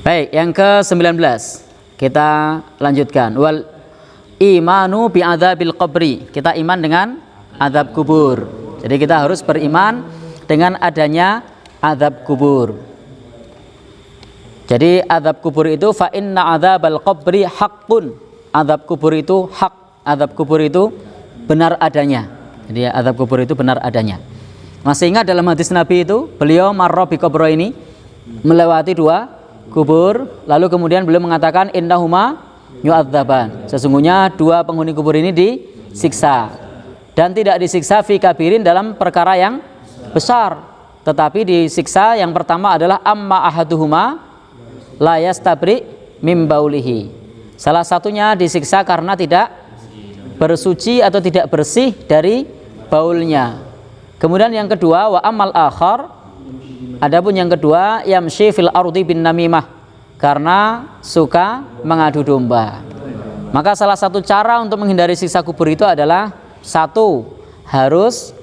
Baik, yang ke-19 kita lanjutkan. Wal imanu bi adzabil qabri. Kita iman dengan azab kubur. Jadi kita harus beriman dengan adanya azab kubur. Jadi azab kubur itu fa inna adzabal qabri haqqun. Azab kubur itu hak. Azab kubur itu benar adanya. Jadi azab kubur itu benar adanya. Masih ingat dalam hadis Nabi itu, beliau marra bi qabraini, melewati dua kubur, lalu kemudian beliau mengatakan innahuma yu'adzaban. Sesungguhnya dua penghuni kubur ini disiksa. Dan tidak disiksa fi kabirin dalam perkara yang besar, tetapi disiksa yang pertama adalah amma ahaduhuma la yastabri mim baulihi. Salah satunya disiksa karena tidak bersuci atau tidak bersih dari baulnya. Kemudian yang kedua wa amal akhar, adapun yang kedua yamshi fil ardi bin namimah, karena suka mengadu domba. Maka salah satu cara untuk menghindari siksa kubur itu adalah satu, harus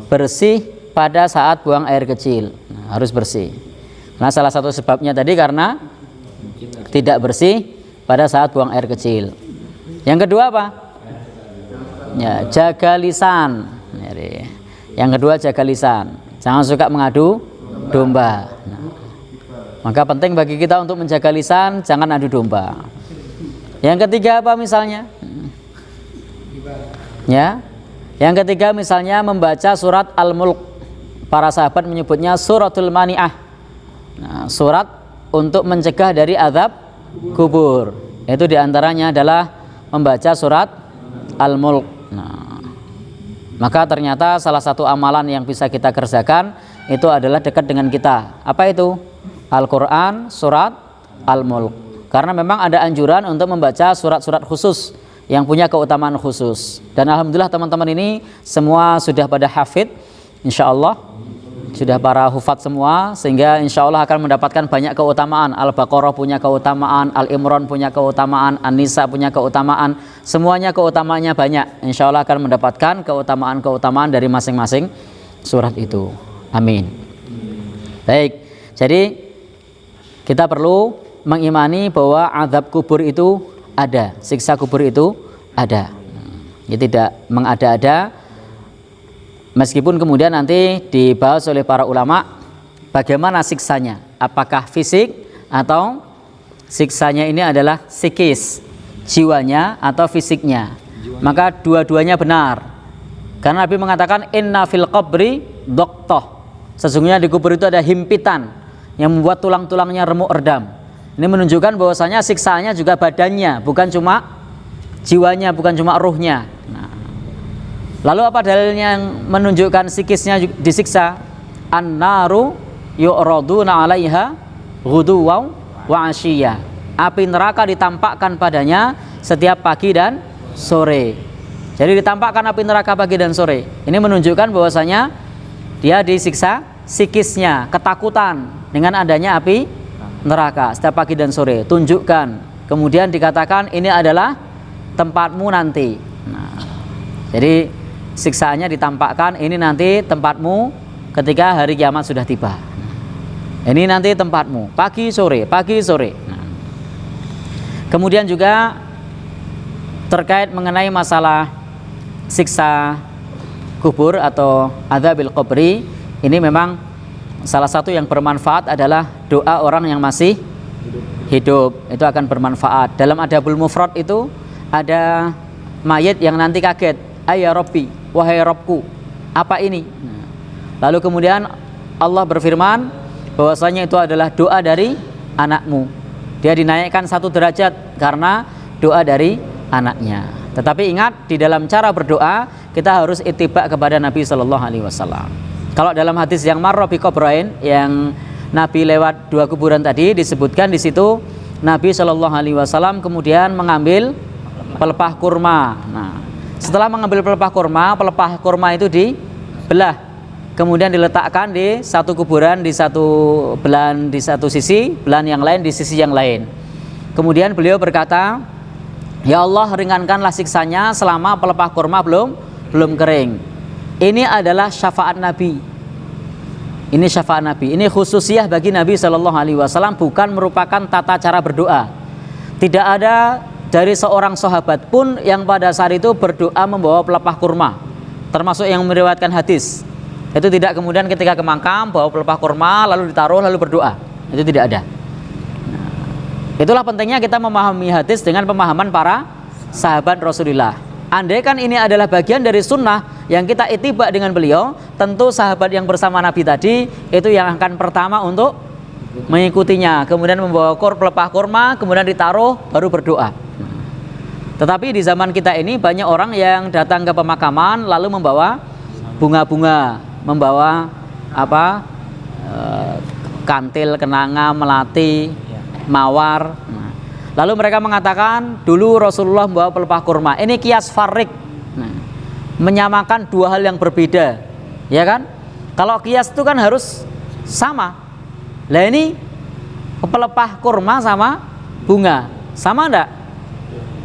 bersih pada saat buang air kecil. Nah, harus bersih. Nah, salah satu sebabnya tadi karena tidak bersih pada saat buang air kecil. Yang kedua apa? Ya, jaga lisan. Yang kedua jaga lisan. Jangan suka mengadu domba. Nah, maka penting bagi kita untuk menjaga lisan, jangan adu domba. Yang ketiga apa misalnya? Ya. Yang ketiga misalnya membaca surat Al-Mulk. Para sahabat menyebutnya suratul mani'ah. Nah, surat untuk mencegah dari azab kubur. Itu diantaranya adalah membaca surat Al-Mulk. Nah, maka ternyata salah satu amalan yang bisa kita kerjakan itu adalah dekat dengan kita. Apa itu? Al-Quran, surat Al-Mulk. Karena memang ada anjuran untuk membaca surat-surat khusus yang punya keutamaan khusus. Dan alhamdulillah teman-teman ini semua sudah pada hafid, insya Allah sudah para hufat semua, sehingga insya Allah akan mendapatkan banyak keutamaan. Al-Baqarah punya keutamaan, Al-Imran punya keutamaan, An-Nisa punya keutamaan, semuanya keutamaannya banyak. Insya Allah akan mendapatkan keutamaan-keutamaan dari masing-masing surat itu. Amin. Baik, jadi kita perlu mengimani bahwa azab kubur itu ada, siksa kubur itu ada. Ya, tidak mengada-ada. Meskipun kemudian nanti dibahas oleh para ulama bagaimana siksanya, apakah fisik atau siksanya ini adalah psikis, jiwanya atau fisiknya. Maka dua-duanya benar. Karena Nabi mengatakan inna fil qabri doqtoh. Sesungguhnya di kubur itu ada himpitan yang membuat tulang-tulangnya remuk redam. Ini menunjukkan bahwasanya siksaannya juga badannya, bukan cuma jiwanya, bukan cuma ruhnya. Nah, lalu apa dalilnya yang menunjukkan psikisnya disiksa? An-naru yu'raduna 'alaiha ghuduwan wa 'ashiyya. Api neraka ditampakkan padanya setiap pagi dan sore. Jadi ditampakkan api neraka pagi dan sore. Ini menunjukkan bahwasanya dia disiksa psikisnya, ketakutan dengan adanya api neraka setiap pagi dan sore. Tunjukkan. Kemudian dikatakan ini adalah tempatmu nanti. Nah, jadi siksaannya ditampakkan, ini nanti tempatmu ketika hari kiamat sudah tiba. Ini nanti tempatmu pagi sore, pagi sore. Nah, kemudian juga terkait mengenai masalah siksa kubur atau adzabil qabri, ini memang salah satu yang bermanfaat adalah doa orang yang masih hidup. Itu akan bermanfaat. Dalam Adabul Mufrad itu ada mayit yang nanti kaget, ayya Rabbi, wahai Rabbku, apa ini? Lalu kemudian Allah berfirman bahwasanya itu adalah doa dari anakmu. Dia dinaikkan satu derajat karena doa dari anaknya. Tetapi ingat, di dalam cara berdoa kita harus ittiba kepada Nabi Shallallahu Alaihi Wasallam. Kalau dalam hadis yang marra bi qabrain, yang Nabi lewat dua kuburan tadi, disebutkan di situ Nabi Shallallahu Alaihi Wasallam kemudian mengambil pelepah kurma. Nah, setelah mengambil pelepah kurma itu dibelah, kemudian diletakkan di satu kuburan, di satu belahan, di satu sisi, belahan yang lain di sisi yang lain. Kemudian beliau berkata, ya Allah, ringankanlah siksanya selama pelepah kurma belum kering. Ini adalah syafaat Nabi. Ini syafaat Nabi. Ini khususiyah bagi Nabi Shallallahu Alaihi Wasallam, bukan merupakan tata cara berdoa. Tidak ada dari seorang sahabat pun yang pada saat itu berdoa membawa pelepah kurma, termasuk yang meriwayatkan hadis. Itu tidak kemudian ketika ke makam bawa pelepah kurma lalu ditaruh lalu berdoa. Itu tidak ada. Itulah pentingnya kita memahami hadis dengan pemahaman para sahabat Rasulullah. Andai kan ini adalah bagian dari sunnah yang kita ittiba dengan beliau, tentu sahabat yang bersama Nabi tadi itu yang akan pertama untuk mengikutinya, kemudian membawa pelepah kurma, kemudian ditaruh, baru berdoa. Tetapi di zaman kita ini banyak orang yang datang ke pemakaman lalu membawa bunga-bunga, membawa kantil, kenanga, melati, mawar. Lalu mereka mengatakan dulu Rasulullah membawa pelepah kurma. Ini kias farik, menyamakan dua hal yang berbeda, ya kan? Kalau kias itu kan harus sama. Lah ini pelepah kurma sama bunga, sama enggak?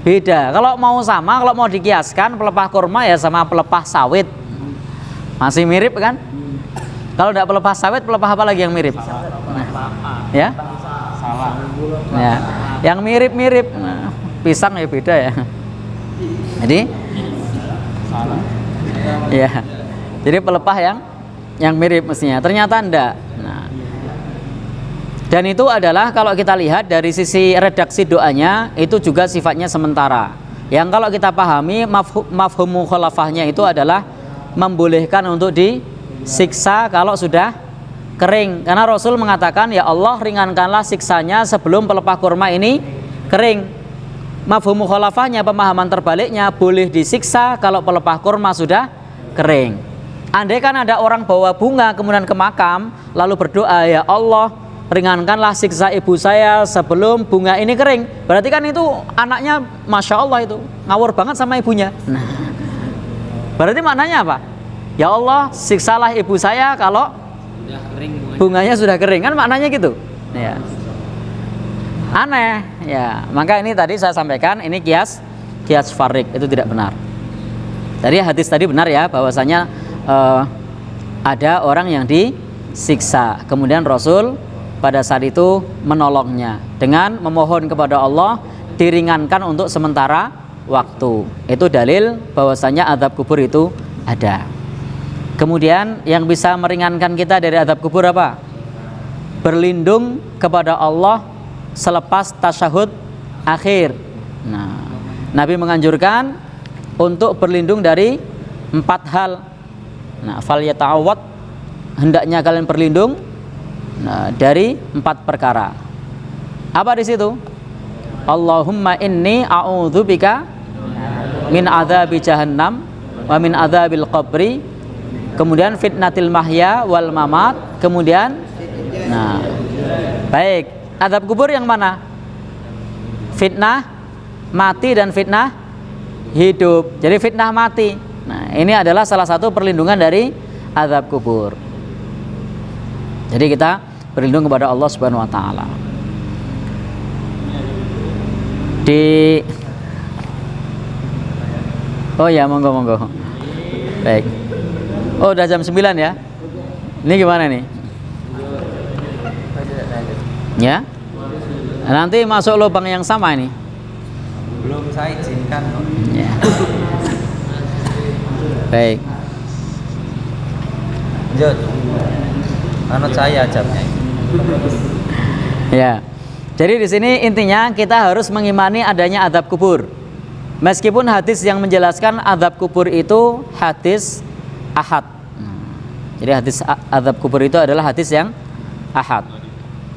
Beda. Kalau mau sama, kalau mau dikiaskan pelepah kurma ya sama pelepah sawit, masih mirip kan? Kalau enggak pelepah sawit, pelepah apa lagi yang mirip? Ya? Ya, yang mirip-mirip. Pisang ya beda ya. Jadi ya, jadi pelepah yang mirip mestinya. Ternyata enggak. Dan itu adalah kalau kita lihat dari sisi redaksi doanya itu juga sifatnya sementara. Yang kalau kita pahami mafhum mukhalafahnya itu adalah membolehkan untuk disiksa kalau sudah kering. Karena Rasul mengatakan, ya Allah ringankanlah siksanya sebelum pelepah kurma ini kering. Mafhum mukhalafahnya, pemahaman terbaliknya, boleh disiksa kalau pelepah kurma sudah kering. Andai kan ada orang bawa bunga kemudian ke makam lalu berdoa, ya Allah ringankanlah siksa ibu saya sebelum bunga ini kering, berarti kan itu anaknya Masya Allah itu ngawur banget sama ibunya. Nah, berarti maknanya apa? Ya Allah siksalah ibu saya kalau bunganya sudah kering, kan maknanya gitu ya. Aneh ya. Maka ini tadi saya sampaikan, ini kias farik, itu tidak benar. Tadi hadis tadi benar ya, bahwasanya ada orang yang disiksa, kemudian Rasul pada saat itu menolongnya dengan memohon kepada Allah diringankan untuk sementara waktu. Itu dalil bahwasanya azab kubur itu ada. Kemudian yang bisa meringankan kita dari azab kubur apa? Berlindung kepada Allah selepas tasyahud akhir. Nah, Nabi menganjurkan untuk berlindung dari 4 hal. Nah, fal yata'awwad, hendaknya kalian berlindung dari 4 perkara. Apa di situ? Allahumma inni a'udzubika min adzabi jahannam wa min adzabil qabri, kemudian fitnatil mahya wal mamat, kemudian baik, azab kubur yang mana? Fitnah mati dan fitnah hidup. Jadi fitnah mati. Nah, ini adalah salah satu perlindungan dari azab kubur. Jadi kita berlindung kepada Allah Subhanahu wa taala. Oh ya, monggo. Baik. Oh, udah jam 9 ya. Ini gimana nih? Ya? Nanti masuk lubang yang sama ini. Belum saya izinkan. Ya. Baik. Lanjut. Anut saya ajabnya. Ya. Jadi di sini intinya kita harus mengimani adanya azab kubur. Meskipun hadis yang menjelaskan azab kubur itu hadis ahad. Jadi hadis azab kubur itu adalah hadis yang ahad.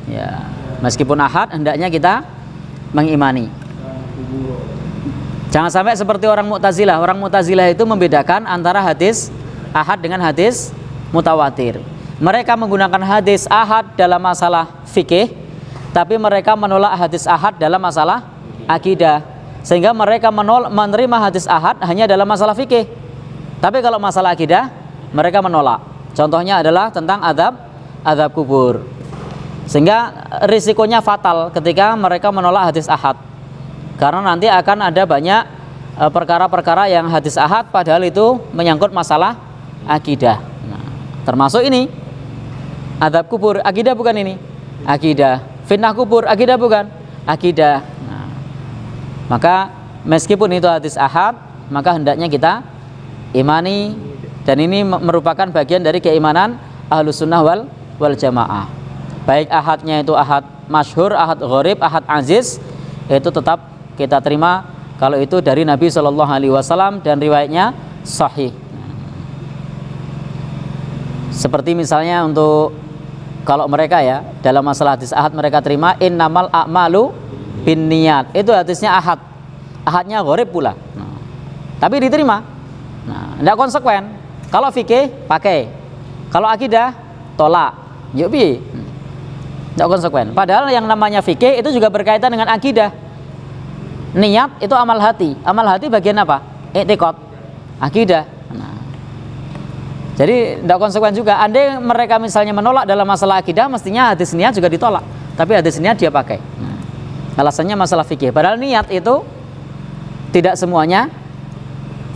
Ya, meskipun ahad hendaknya kita mengimani. Jangan sampai seperti orang Mu'tazilah. Orang Mu'tazilah itu membedakan antara hadis ahad dengan hadis mutawatir. Mereka menggunakan hadis ahad dalam masalah fikih, tapi mereka menolak hadis ahad dalam masalah akidah. Sehingga mereka menerima hadis ahad hanya dalam masalah fikih. Tapi kalau masalah akidah mereka menolak. Contohnya adalah tentang azab kubur. Sehingga risikonya fatal ketika mereka menolak hadis ahad. Karena nanti akan ada banyak perkara-perkara yang hadis ahad padahal itu menyangkut masalah akidah. Nah, termasuk ini. Azab kubur, akidah bukan ini? Akidah. Fitnah kubur, akidah bukan? Akidah. Nah, maka meskipun itu hadis ahad, maka hendaknya kita imani, dan ini merupakan bagian dari keimanan Ahlus Sunnah wal Jamaah. Baik ahadnya itu ahad masyhur, ahad gharib, ahad aziz, itu tetap kita terima kalau itu dari Nabi SAW dan riwayatnya sahih. Seperti misalnya untuk kalau mereka ya dalam masalah hadis ahad mereka terima innamal a'malu binniyat, itu hadisnya ahad, ahadnya gharib pula, tapi diterima. Nah, tidak konsekuen. Kalau fikih pakai, kalau akidah tolak. Yuk bi, tidak konsekuen. Padahal yang namanya fikih itu juga berkaitan dengan akidah. Niat itu amal hati. Amal hati bagian apa? I'tiqad, akidah. Nah, jadi tidak konsekuen juga. Andai mereka misalnya menolak dalam masalah akidah, mestinya hadis niat juga ditolak. Tapi hadis niat dia pakai. Nah, alasannya masalah fikih. Padahal niat itu tidak semuanya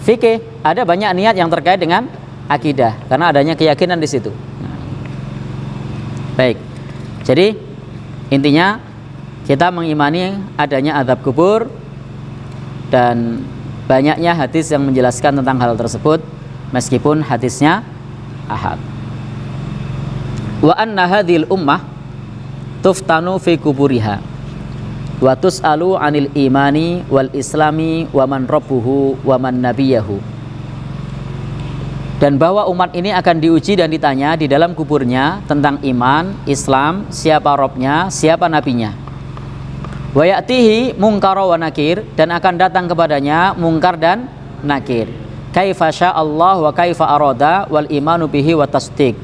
fikih. Ada banyak niat yang terkait dengan akidah karena adanya keyakinan di situ. Nah, baik. Jadi intinya kita mengimani adanya azab kubur dan banyaknya hadis yang menjelaskan tentang hal tersebut meskipun hadisnya ahad. Wa anna hadhil ummah tuftanu fi kuburiha wa tus'alu 'anil imani wal islami wa man rabbuhu wa man nabiyahu. Dan bahwa umat ini akan diuji dan ditanya di dalam kuburnya tentang iman, Islam, siapa Robnya, siapa nabinya. Wa ya'tihi mungkar wa nakir, dan akan datang kepadanya mungkar dan nakir. Kaifa sya'allah wa kaifa arada wal imanu bihi wa tasdiq.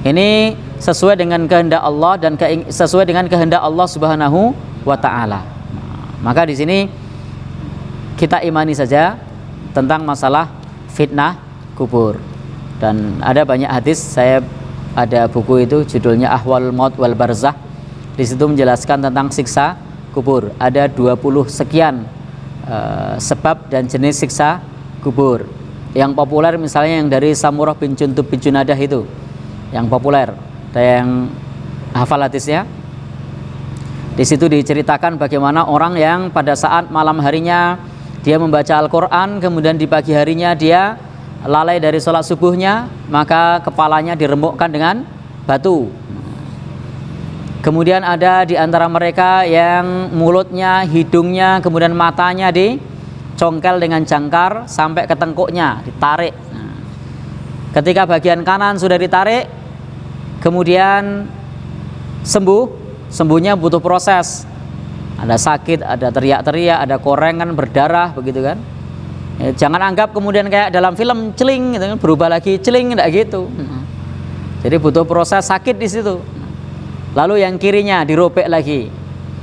Ini sesuai dengan kehendak Allah dan sesuai dengan kehendak Allah Subhanahu wa taala. Maka di sini kita imani saja tentang masalah fitnah kubur. Dan ada banyak hadis, saya ada buku itu judulnya Ahwal Maut wal Barzah. Di situ menjelaskan tentang siksa kubur. Ada 20 sekian sebab dan jenis siksa kubur. Yang populer misalnya yang dari Samurah bin Jundub bin Junadah itu, yang populer. Ada yang hafal hadisnya? Di situ diceritakan bagaimana orang yang pada saat malam harinya dia membaca Al-Quran, kemudian di pagi harinya dia lalai dari sholat subuhnya, maka kepalanya diremukkan dengan batu. Kemudian ada di antara mereka yang mulutnya, hidungnya, kemudian matanya dicongkel dengan jangkar sampai ke tengkuknya, ditarik. Ketika bagian kanan sudah ditarik, kemudian sembuhnya butuh proses. Ada sakit, ada teriak-teriak, ada korengan, berdarah, begitu kan. Ya, jangan anggap kemudian kayak dalam film celing gitu kan, berubah lagi celing, enggak gitu. Jadi butuh proses sakit di situ. Lalu yang kirinya dirobek lagi.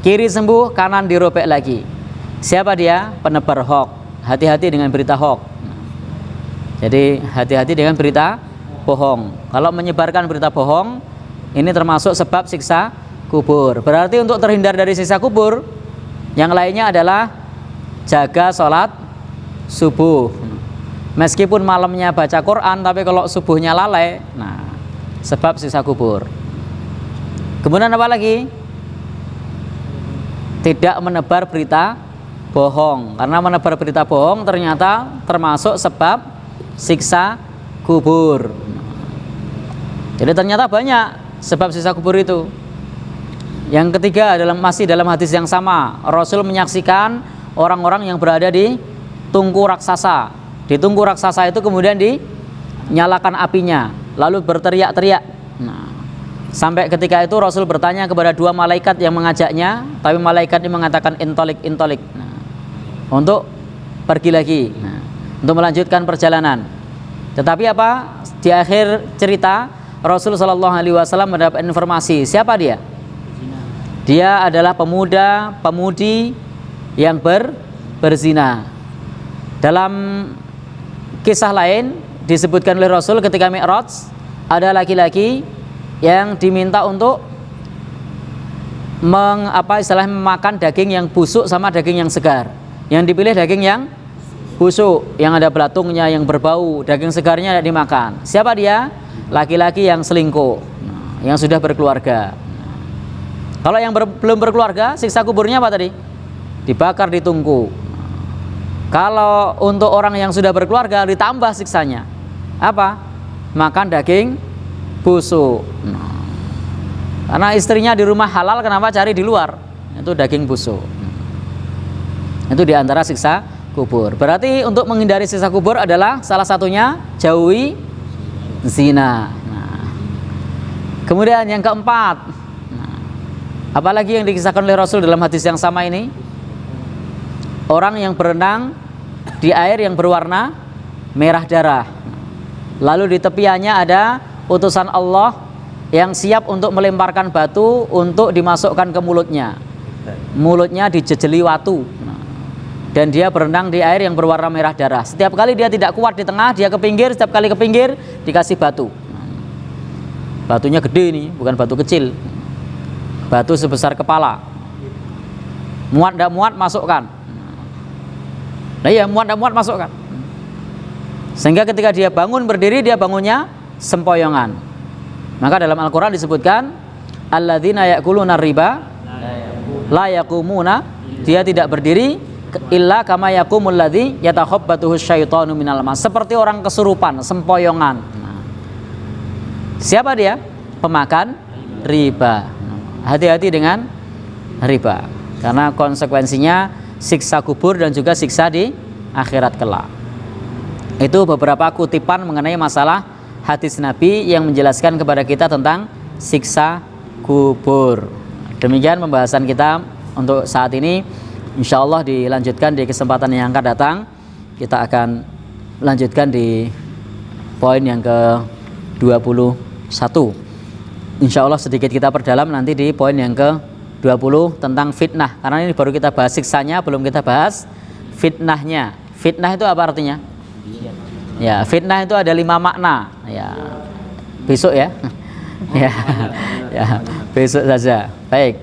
Kiri sembuh, kanan dirobek lagi. Siapa dia? Penebar hoax. Hati-hati dengan berita hoax. Jadi hati-hati dengan berita bohong. Kalau menyebarkan berita bohong, ini termasuk sebab siksa kubur. Berarti untuk terhindar dari siksa kubur, yang lainnya adalah jaga sholat subuh. Meskipun malamnya baca Quran, tapi kalau subuhnya lalai, nah sebab siksa kubur. Kemudian apa lagi? Tidak menebar berita bohong, karena menebar berita bohong ternyata termasuk sebab siksa kubur. Jadi ternyata banyak sebab siksa kubur itu. Yang ketiga masih dalam hadis yang sama, Rasul menyaksikan orang-orang yang berada di tungku raksasa. Di tungku raksasa itu kemudian dinyalakan apinya, lalu berteriak-teriak. Nah, sampai ketika itu Rasul bertanya kepada dua malaikat yang mengajaknya, tapi malaikat ini mengatakan intolik. Nah, untuk pergi lagi, untuk melanjutkan perjalanan. Tetapi apa? Di akhir cerita Rasul Shallallahu Alaihi Wasallam mendapat informasi. Siapa dia? Dia adalah pemuda-pemudi yang berzina. Dalam kisah lain disebutkan oleh Rasul ketika Mi'raj, ada laki-laki yang diminta untuk memakan daging yang busuk sama daging yang segar. Yang dipilih daging yang busuk, yang ada belatungnya, yang berbau. Daging segarnya tidak dimakan. Siapa dia? Laki-laki yang selingkuh. yang sudah berkeluarga. Kalau yang belum berkeluarga, siksa kuburnya apa tadi? Dibakar di tungku. Kalau untuk orang yang sudah berkeluarga, ditambah siksanya. Apa? Makan daging busuk. Karena istrinya di rumah halal, kenapa cari di luar? Itu daging busuk. Itu diantara siksa kubur. Berarti untuk menghindari siksa kubur adalah salah satunya jauhi zina. Kemudian yang keempat, apalagi yang dikisahkan oleh Rasul dalam hadis yang sama ini, orang yang berenang di air yang berwarna merah darah, lalu di tepiannya ada utusan Allah yang siap untuk melemparkan batu untuk dimasukkan ke mulutnya dijejeli watu, dan dia berenang di air yang berwarna merah darah. Setiap kali dia tidak kuat di tengah, dia ke pinggir, setiap kali ke pinggir dikasih batu. Batunya gede nih, bukan batu kecil, batu sebesar kepala. Muat tidak muat masukkan. Nah iya, muat tidak muat masukkan. Sehingga ketika dia bangun berdiri, dia bangunnya sempoyongan. Maka dalam Al-Quran disebutkan alladzina ya'kuluna riba la yaqumuna, dia tidak berdiri illa kama yaqumul ladzi yatakhabbatuhu syaitanu minal mas, seperti orang kesurupan, sempoyongan. Siapa dia? Pemakan riba. Hati-hati dengan riba, karena konsekuensinya siksa kubur dan juga siksa di akhirat kelak. Itu beberapa kutipan mengenai masalah hadis Nabi yang menjelaskan kepada kita tentang siksa kubur. Demikian pembahasan kita untuk saat ini. Insya Allah dilanjutkan di kesempatan yang akan datang. Kita akan lanjutkan di poin yang ke-21. Insya Allah sedikit kita perdalam nanti di poin yang ke-20 tentang fitnah. Karena ini baru kita bahas siksanya, belum kita bahas fitnahnya. Fitnah itu apa artinya? Ya, fitnah itu ada 5 makna. Ya, besok ya. Ya, besok saja. Baik.